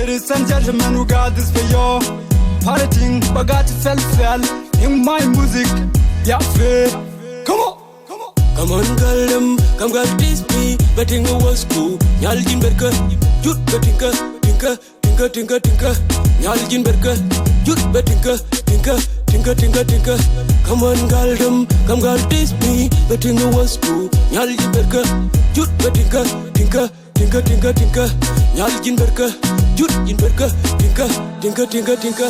ladies and gentlemen, we got this for you. Partying, bagat fell in my music. Yeah, fair. Come on. Come on, girl, come girl, this me. Betting the was cool. Nyalgin berka, jut betinka, tinka. Nyalgin berka, jut betinka, tinka. Come on, girl, come girl, this me. Betting the was cool. Nyalgin berka, jut betinka, tinka. Nyalgin berka, jut in berka, tinka.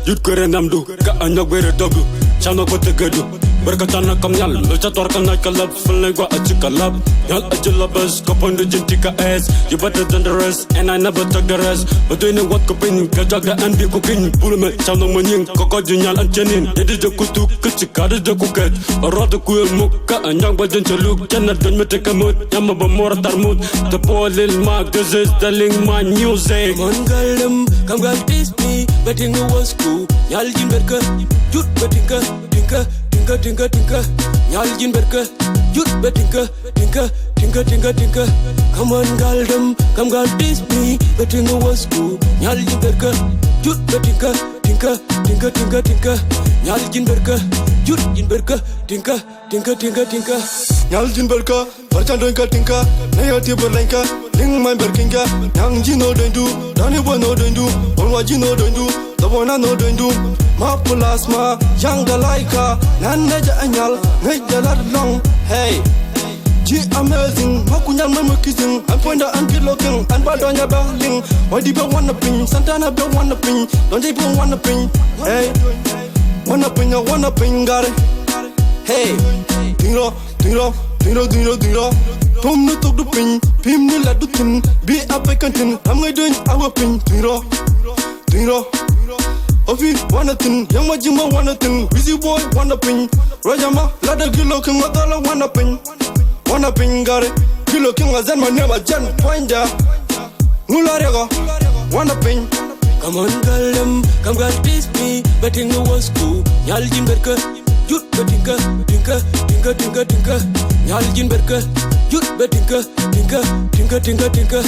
Jut kere namdu, ka anyak bere dogu. Chano ko tegedu. Berkatana kam nyal, melcator kana kalab, feeling gua achikalab. Nyal ajilabas, kapon de jentika ass. You better than the rest, and I never took the rest. But doing what coping, kajaga and be cooking. Pulume, chano maning, koko junyal and chenin. It is the kutu, kuchika, the cooket. Or rather cool muka, and young bajan to look, cannot don't me take a mood. Yamaba more tarmut. The poor little mark, this is telling my music. Come on, girl, come girl, this me. Betting the was cool. Nyalgin berka, jut betinka, tinka. Nyalgin berka, jut betinka, tinka. Come on, girl, come girl, this me. Betting the was cool. Nyalgin berka, jut betinka, tinka. Nyalgin berka, jut in berka, tinka. Nyalgin berka, barchandoinka tinka. Nayati berlenka, ling my berkinga. Yang jino dendu, dani bono dendu, onwa jino dendu. The one I know don't do my plasma, young Laika, Nanaja Anyal, Naja long. Hey, G amazing, Makunya Mama kissing, and Pointer and looking, and Badonya Belling. Why do you wanna pin? Santana don't wanna pin, don't even wanna pin. Hey, wanna pin, got it. Hey, Dino. Tom no talk the pin, Pim no let the tin, be a vacantin, I'm doing our pin, Dino. Ofi wanna thing, young Majima wanna thing, busy boy wanna pin, Rajama, Lada Gilo King Matala wanna pin, got it. Gilo King was my name, a Jan Pointer. Mularego, wanna pin. Come on, girl, come girl, this me. Betting the was cool. Nyalgin berka, jut betinka, tinka. Nyalgin berka, jut betinka, tinka.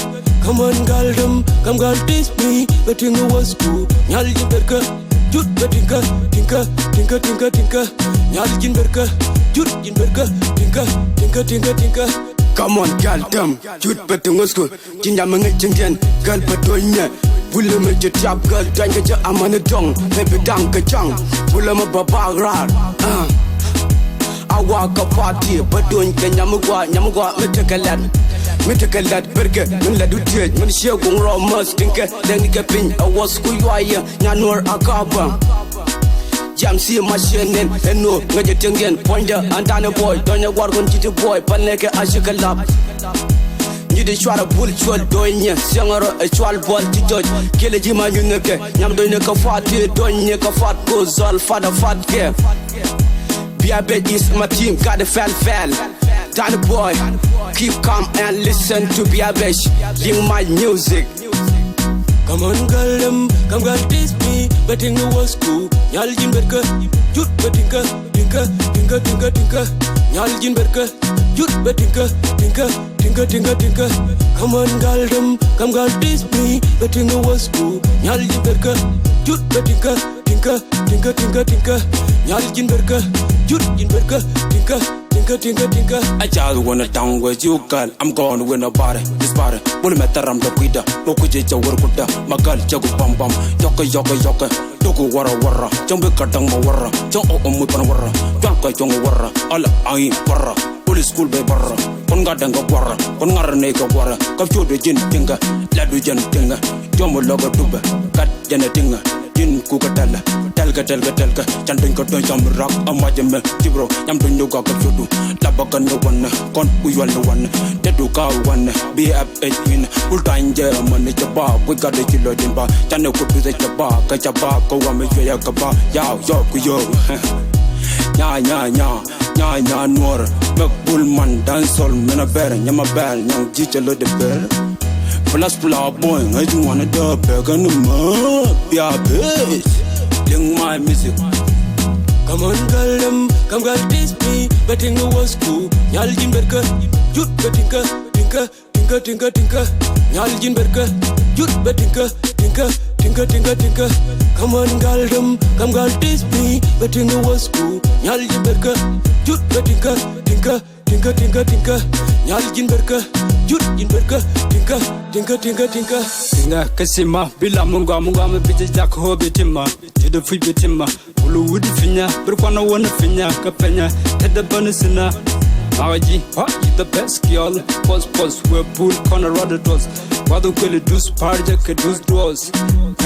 Come on, girl, come girl, this me. Betting the was cool. Nyalgin berka, jut betinka, tinka. Nyalgin berka, jut in berka, tinka. Come on, girl, jut betinga school. Jinja mengejengjen, girl bedonya. Bula me jab girl, danga ja amana dong. Baby danga jang, bula me babagrar. I walk a party, but doing nyamugwa, me take a lad burger, when la do ted, when she go raw must think then get pin. I was who you are, Yanor Akaba. Jam see machine and no, when you think again, pointer and Dana boy, don't you walk on to boy, Panaka Ashikalab. You the try to pull it, doing ya, singer a child ball to judge, kill a Jima Unike, Yam doing a fat, doing a fat goes all father fat care. Biabe is my team, got a fell. Danny boy, keep calm and listen to Biabesh, sing my music. Come on, girl, come girl, this me. Betting the was cool. Nyalgin berka, jut betinka, tinka. Nyalgin berka, jut betinka, tinka. Come on, girl, come girl, this me. Betting the was cool. Nyalgin berka, jut betinka, tinka. Nyalgin berka, jut in berka, tinka. I just wanna down with you, girl. I'm gonna win a body. This body, will matter. I'm the quida. Lokuja, Workuta, Magal, Jago Bam Bam, Yoka, Toku Warra, Jumbo Katang Warra, Jong Mupan Warra, Janka Jong Warra, all I Warra, Police School by Barra, Kongadanga Warra, Kongaraneka Warra, Kapchu the Jin Tinga, Ladujan Tinga, Jomo Loga Tuba, Kat Janatinga, Jin Kukatala. Telka, chanting to jump rock, a majame, Tibro, Yam to Nuka Kapsudu, Tabakan no one, Con Uyal one, Tetuka one, be up a win, Ultan German, Jabba, we got the kilo in bar, Chano could be the Jabba, Kachaba, Kawame, Kaba, Yao, Yo. Nya, Nor, Bullman, Dancehall, Menaber, Yamabel, young Jichelo de Bell. Plus, boy, I don't wanna do better no more, yeah, bitch. My music. Come on, girl, come girl, this me. Betting the was cool. Nyalgin berka, jut betinka, tinka. nyal jin berka jut betinka tinka tinka tinka tinka come on gal dum come gal this me betinga was cool nyal jin berka jut betinka tinka tinka tinka tinka nyal jin berka jut jin berka tinka tinka tinka tinka tinga kasima bila munga me bije jak ho bitima de fi bitima ulu wudi finya berkwana wona finya kapenya tada banusina Awaji, you the best girl. Pause, we're pool, Colorado doors. Wado kwele dus parja ke dus doors.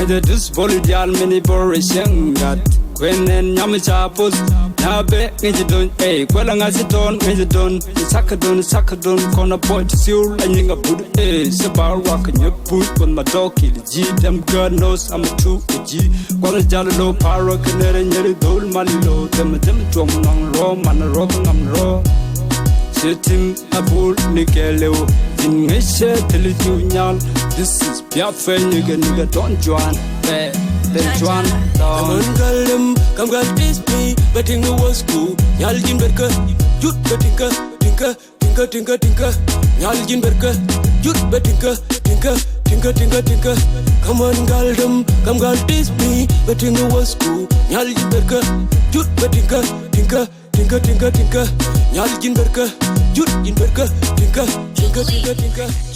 Ede dus volleyball mini borishan gat. Kwenen nyame chapos. Nabe ngeji don, kwela ngasi don, ngeji don. Sakadon, kona boy to seal and yinga bud. Sabar rock and your boot with my dog kill G. Them God knows I'm a true G. Kwana jalo low paro kenere nyeri dol malilo. Them drum nang raw, man a rock ngam raw. Setim abul nikeleo in ngeshe telejunyal. This is Biafra nigga don't join Juan come on gal come gal this me betting the was cool nyal jin berka jut betinka tinka tinka tinka tinka nyal jin berka jut betinka tinka tinka tinka tinka come on gal come gal this me betting the was cool nyal jin berka jut betinka tinka tinka tinka tinka nyal jin berka jut jin berka tinka tinka tinka tinka